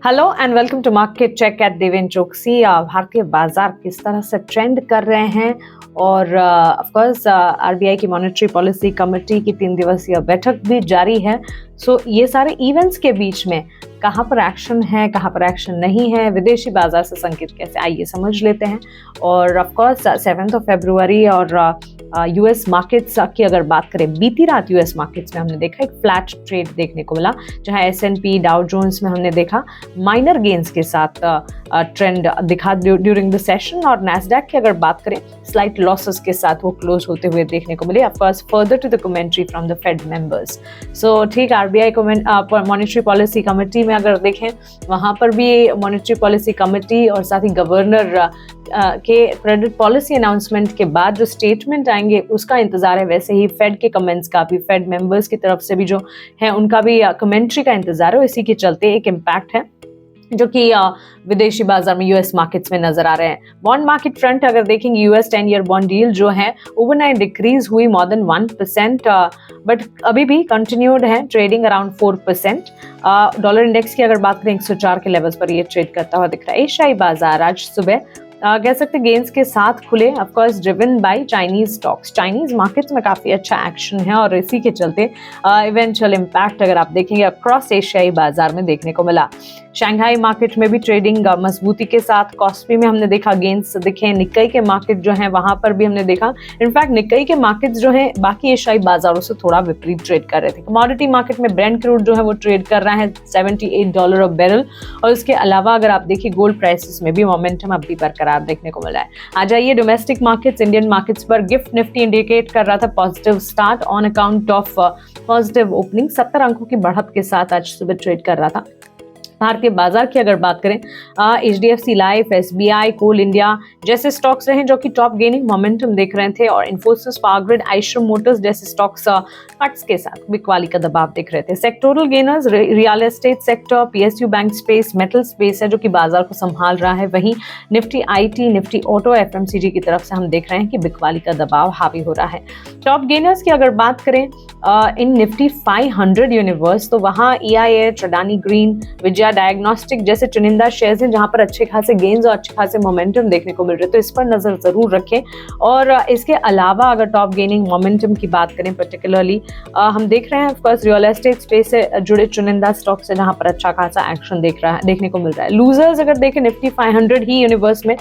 Hello and welcome to market check at Deven Choksey. भारतीय बाजार किस तरह से ट्रेंड कर रहे हैं और ऑफ कोर्स आरबीआई की मॉनेटरी पॉलिसी कमेटी की 3 दिवसीय बैठक भी जारी है। सो ये सारे इवेंट्स के बीच में कहाँ पर एक्शन है, कहाँ पर एक्शन नहीं है, विदेशी बाजार से संकेत कैसे, आइए समझ लेते हैं। और ऑफ कोर्स 7 फरवरी और यूएस मार्केट्स की अगर बात करें, बीती रात यूएस मार्केट्स में हमने देखा एक फ्लैट ट्रेड देखने को मिला, जहां एसएनपी डाउ जोन्स में हमने देखा माइनर गेन्स के साथ ट्रेंड दिखा ड्यूरिंग द सेशन, और नैस्डैक की अगर बात करें स्लाइट लॉसेस के साथ वो क्लोज होते हुए देखने को मिले। Of course further to the commentary from the Fed members. So ठीक, आरबीआई मॉनेटरी पॉलिसी कमेटी में अगर देखें, वहां पर भी मॉनेटरी पॉलिसी कमेटी और साथ ही गवर्नर के क्रेडिट पॉलिसी अनाउंसमेंट के बाद जो स्टेटमेंट आएंगे उसका इंतजार है। वैसे ही फेड के कमेंट्स का भी, फेड मेंबर्स की तरफ से भी जो है उनका भी कमेंट्री का इंतजार है। इसी के चलते एक इम्पैक्ट है जो कि विदेशी बाजार में यूएस मार्केट्स में नजर आ रहे हैं। बॉन्ड मार्केट फ्रंट अगर देखेंगे, यूएस 10 ईयर बॉन्ड डील जो है ओवरनाइट डिक्रीज हुई मोर देन 1%, बट अभी भी कंटिन्यूड है ट्रेडिंग अराउंड 4%। डॉलर इंडेक्स की अगर बात करें 104 के लेवल्स पर ये ट्रेड करता हुआ दिख रहा है। एशियाई बाजार आज सुबह कह सकते गेन्स के साथ खुले, of course driven by Chinese stocks. Chinese markets में काफी अच्छा एक्शन है और इसी के चलते इवेंचुअल इम्पैक्ट अगर आप देखेंगे अक्रॉस एशियाई बाजार में देखने को मिला। शंघाई मार्केट में भी ट्रेडिंग मजबूती के साथ, कॉस्पी में हमने देखा गेन्स दिखे। निक्कई के मार्केट जो है वहां पर भी हमने देखा, इनफैक्ट निक्कई के मार्केट्स जो है बाकी एशियाई बाजारों से थोड़ा विपरीत ट्रेड कर रहे थे। कमोडिटी मार्केट में ब्रेंट क्रूड जो है वो ट्रेड कर रहा है $78 बैरल, और उसके अलावा अगर आप देखिए गोल्ड प्राइसेस में भी मोमेंटम अब भी बरकरार देखने को मिला है। आ जाइए डोमेस्टिक मार्केट्स, इंडियन मार्केट्स पर गिफ्ट निफ्टी इंडिकेट कर रहा था positive start on account of positive opening. 70 अंकों की बढ़त के साथ आज सुबह ट्रेड कर रहा था। भारतीय बाजार की अगर बात करें, एचडीएफसी लाइफ, एसबीआई, कोल इंडिया जैसे स्टॉक्स रहे जो कि टॉप गेनिंग मोमेंटम देख रहे थे, और Infosys, power grid, Eicher Motors जैसे स्टॉक्स कट्स के साथ बिकवाली का दबाव दिख रहे थे। Sectoral gainers real estate sector, PSU bank space, metal space है जो कि बाजार को संभाल रहा है। वहीं Nifty IT, Nifty auto, FMCG की तरफ से हम देख रहे हैं कि बिकवाली का दबाव हावी हो रहा है। टॉप गेनर्स की अगर बात करें इन निफ्टी 500 यूनिवर्स, तो वहां ईआईए, ट्रेडानी ग्रीन, विजया डायग्नोस्टिक जैसे चुनिंदा शेयर्स हैं जहां पर अच्छे खासे गेन्स और अच्छे खासे मोमेंटम देखने को मिल रहे हैं, तो इस पर नजर जरूर रखें। और इसके अलावा अगर टॉप गेनिंग मोमेंटम की बात करें पर्टिकुलरली, हम देख रहे हैं ऑफकोर्स रियल एस्टेट स्पेस से जुड़े चुनिंदा स्टॉक्स है जहां पर अच्छा खासा एक्शन देखने को मिल रहा है। लूजर्स अगर देखें निफ्टी 500 ही यूनिवर्स में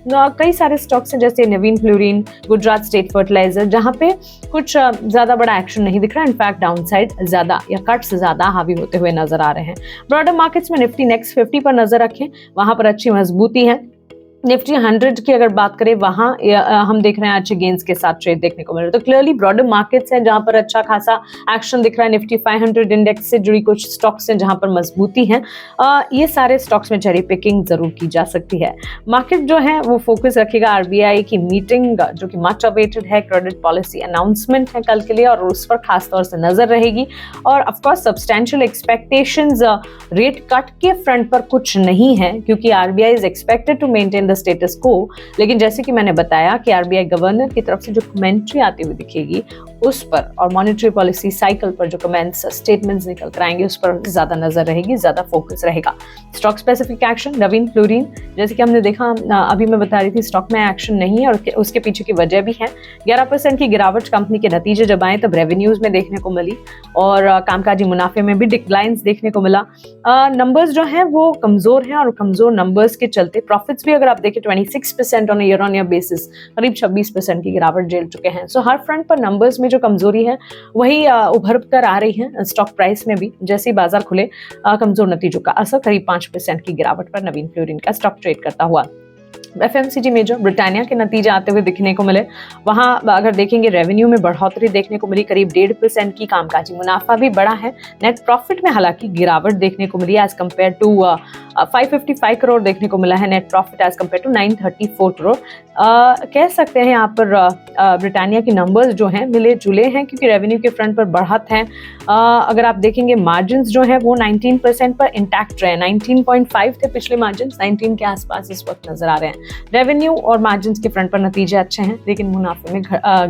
कई सारे स्टॉक्स हैं जैसे नवीन फ्लोरिन, गुजरात स्टेट फर्टिलाइजर, जहां पे कुछ ज्यादा बड़ा एक्शन नहीं दिख रहा, इनफैक्ट डाउनसाइड ज्यादा या कट्स ज्यादा हावी होते हुए नजर आ रहे हैं। ब्रॉडर मार्केट्स में निफ्टी नेक्स्ट 50 पर नजर रखें, वहां पर अच्छी मजबूती है। निफ्टी 100 की अगर बात करें, वहां हम देख रहे हैं अच्छे गेन्स के साथ ट्रेड देखने को मिल रहा है। तो क्लियरली ब्रॉडर मार्केट्स हैं जहां पर अच्छा खासा एक्शन दिख रहा है। निफ्टी 500 इंडेक्स से जुड़ी कुछ स्टॉक्स हैं जहां पर मजबूती है। ये सारे स्टॉक्स में चेरी पिकिंग जरूर की जा सकती है। मार्केट जो है वो फोकस रखेगा आरबीआई की मीटिंग जो कि मच अवेटेड है, क्रेडिट पॉलिसी अनाउंसमेंट है कल के लिए, और उस पर खासतौर से नजर रहेगी। और of course substantial expectations rate cut के फ्रंट पर कुछ नहीं है, क्योंकि RBI is expected to maintain status quo. लेकिन जैसे कि मैंने बताया कि आरबीआई गवर्नर की तरफ से जो कमेंट्री आती हुई दिखेगी उस पर, और मॉनेटरी पॉलिसी साइकिल पर जो कमेंट्स स्टेटमेंट्स निकल कर आएंगे उस पर ज्यादा नजर रहेगी, ज्यादा फोकस रहेगा। स्टॉक स्पेसिफिक एक्शन, नवीन फ्लोरिन जैसे कि हमने देखा, अभी मैं बता रही थी स्टॉक में एक्शन नहीं है, और उसके पीछे की वजह भी है। 11% की गिरावट कंपनी के नतीजे जब आए तब रेवेन्यूज में देखने को मिली, और कामकाजी मुनाफे में भी डिक्लाइंस देखने को मिला। नंबर्स जो हैं वो कमजोर हैं, और कमजोर नंबर्स के चलते प्रॉफिट्स भी अगर आप देखें 26% on year on year basis, करीब 26% की गिरावट झेल चुके हैं। सो हर फ्रंट पर नंबर्स में जो कमजोरी है वही उभर कर आ रही है। स्टॉक प्राइस में भी जैसे ही बाजार खुले कमजोर नतीजों का असर, करीब 5% की गिरावट पर नवीन फ्लोरिन का स्टॉक ट्रेड करता हुआ। एफएमसीजी मेजर ब्रिटानिया के नतीजे आते हुए दिखने को मिले, वहां अगर देखेंगे रेवेन्यू में बढ़ोतरी देखने को मिली, करीब 1.5% की, कामकाजी मुनाफा भी बढ़ा है। नेट प्रॉफिट में हालांकि गिरावट देखने को मिली, एज कम्पेयर टू 555 करोड़ देखने को मिला है net profit as compare to 934 crore. कह सकते हैं यहाँ पर ब्रिटानिया की नंबर्स जो हैं मिले जुले हैं, क्योंकि रेवेन्यू के फ्रंट पर बढ़त है। अगर आप देखेंगे मार्जिन जो है वो 19% पर इंटैक्ट रहे, 19.5 थे पिछले मार्जिन, 19 के आसपास इस वक्त नजर आ रहे हैं। रेवेन्यू और मार्जिन के फ्रंट पर नतीजे अच्छे हैं, लेकिन मुनाफे में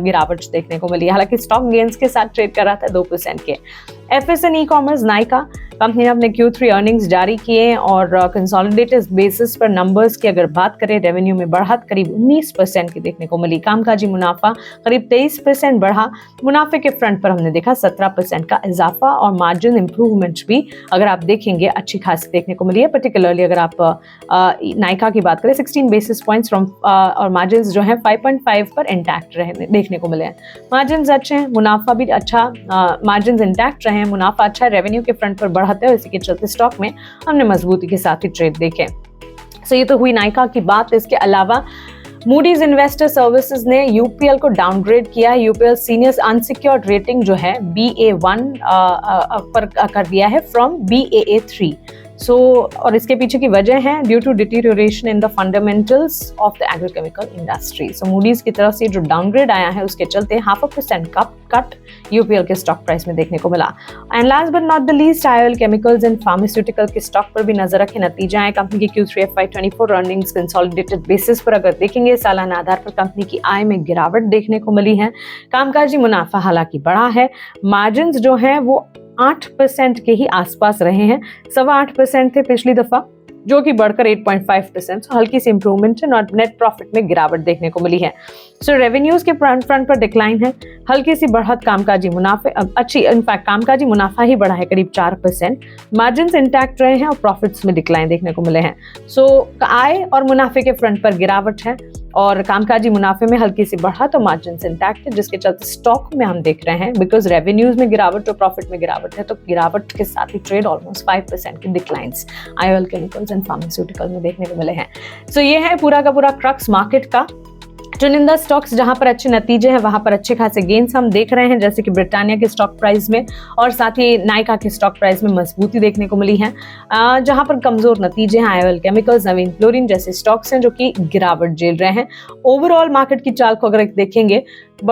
गिरावट देखने को मिली। हालांकि स्टॉक गेन्स के साथ ट्रेड कर रहा था 2% के। FSN ई-कॉमर्स नाइका कंपनी ने अपने Q3 अर्निंग्स जारी किए और कंसोलिडेटेड बेसिस पर नंबर्स की अगर बात करें, रेवेन्यू में बढ़त करीब 19% की देखने को मिली। कामकाजी मुनाफा करीब 23% बढ़ा। मुनाफे के फ्रंट पर हमने देखा 17% का इजाफा और मार्जिन इंप्रूवमेंट भी अगर आप देखेंगे अच्छी खासी देखने को मिली है। पर्टिकुलरली अगर आप नाइका की बात करें 16 बेसिस पॉइंट्स फ्रॉम और मार्जिन जो है 5.5 पर इंटैक्ट रहे देखने को मिले हैं। मार्जिन अच्छे हैं, मुनाफा भी अच्छा, मार्जिन इंटैक्ट रहे, मुनाफा अच्छा, रेवेन्यू के फ्रंट पर बढ़ते हैं। इसी के चलते स्टॉक में हमने मजबूती के साथ ही ट्रेड देखे। सो ये तो हुई नाइका की बात। इसके अलावा मूडीज इन्वेस्टर सर्विसेज ने यूपीएल को डाउनग्रेड किया। यूपीएल सीनियर अनसिक्योर्ड रेटिंग जो है BA1 पर कर दिया है फ्रॉम BAA3। और इसके पीछे की वजह है due to deterioration in the fundamentals of the agrochemical industry. Moody's की तरफ से जो डाउनग्रेड आया है उसके चलते 0.5% का कट यूपीएल के स्टॉक प्राइस में देखने को मिला। And last but not the least, IOL chemicals and pharmaceutical के स्टॉक पर भी नजर रखें। नतीजा है कंपनी की Q3 FY24 earnings consolidated basis पर अगर देखेंगे, सालाना आधार पर कंपनी की आय में गिरावट देखने को मिली है। कामकाजी मुनाफा हालांकि बढ़ा है। मार्जिन जो है वो 8% के ही आसपास रहे हैं, 8.25% थे पिछली दफा, जो कि बढ़कर 8.5%, हल्की सी इंप्रूवमेंट है। नेट प्रॉफिट में गिरावट देखने को मिली है। रेवेन्यूज के फ्रंट पर डिक्लाइन है, हल्की सी बढ़त कामकाजी मुनाफे अच्छी, इनफैक्ट कामकाजी मुनाफा ही बढ़ा है करीब 4%। मार्जिन इंटैक्ट रहे हैं और प्रॉफिट्स में डिक्लाइन देखने को मिले हैं। आय और मुनाफे के फ्रंट पर गिरावट है और कामकाजी मुनाफे में हल्की सी बढ़त और मार्जिन इंटैक्ट है, जिसके चलते स्टॉक में हम देख रहे हैं बिकॉज रेवेन्यूज में गिरावट और प्रॉफिट में गिरावट है, तो गिरावट के साथ ही ट्रेड ऑलमोस्ट 5% की declines IOL chemicals and pharmaceutical में देखने को मिले हैं। ये है पूरा का पूरा क्रक्स मार्केट का। चुनिंदा स्टॉक्स जहां पर अच्छे नतीजे हैं वहां पर अच्छे खासे गेन्स हम देख रहे हैं, जैसे कि ब्रिटानिया के स्टॉक प्राइस में और साथ ही नाइका के स्टॉक प्राइस में मजबूती देखने को मिली है। जहां पर कमजोर नतीजे हैं IOL केमिकल्स, नवीन फ्लोरिन जैसे स्टॉक्स हैं जो कि गिरावट झेल रहे हैं। ओवरऑल मार्केट की चाल को अगर देखेंगे,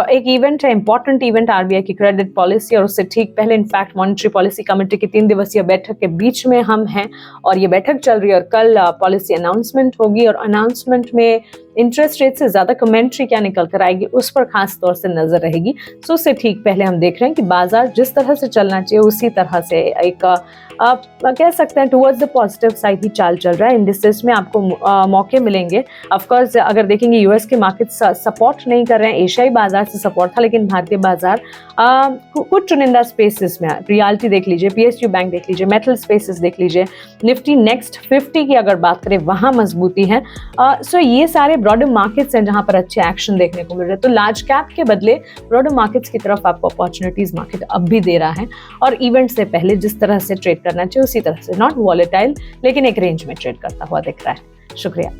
एक इवेंट है, इंपॉर्टेंट इवेंट RBI की क्रेडिट पॉलिसी और उससे ठीक पहले इनफैक्ट मॉनेटरी पॉलिसी कमेटी की 3 दिवसीय बैठक के बीच में हम हैं और ये बैठक चल रही है और कल पॉलिसी अनाउंसमेंट होगी और अनाउंसमेंट में इंटरेस्ट रेट से ज्यादा कमेंट्री क्या निकल कर आएगी उस पर खास तौर से नजर रहेगी। उससे ठीक पहले हम देख रहे हैं कि बाजार जिस तरह से चलना चाहिए उसी तरह से एक आप कह सकते हैं टुवर्ड्स द पॉजिटिव साइड ही चाल चल रहा है। इंडिसेस में आपको मौके मिलेंगे। ऑफकोर्स अगर देखेंगे यूएस के मार्केट सपोर्ट नहीं कर रहे हैं, एशियाई बाजार से सपोर्ट था, लेकिन भारतीय बाजार कुछ चुनिंदा स्पेसेस में, रियल्टी देख लीजिए, PSU बैंक देख लीजिए, मेटल स्पेसेस देख लीजिए, निफ्टी नेक्स्ट 50 की अगर बात करें वहां मजबूती है। ये सारे ब्रॉडर मार्केट्स हैं जहां पर अच्छे एक्शन देखने को मिल रहे हैं। तो लार्ज कैप के बदले ब्रॉडर मार्केट्स की तरफ आपको अपॉर्चुनिटीज मार्केट अब भी दे रहा है और इवेंट से पहले जिस तरह से ट्रेड करना चाहिए उसी तरह से, नॉट वॉलेटाइल लेकिन एक रेंज में ट्रेड करता हुआ दिख रहा है। शुक्रिया।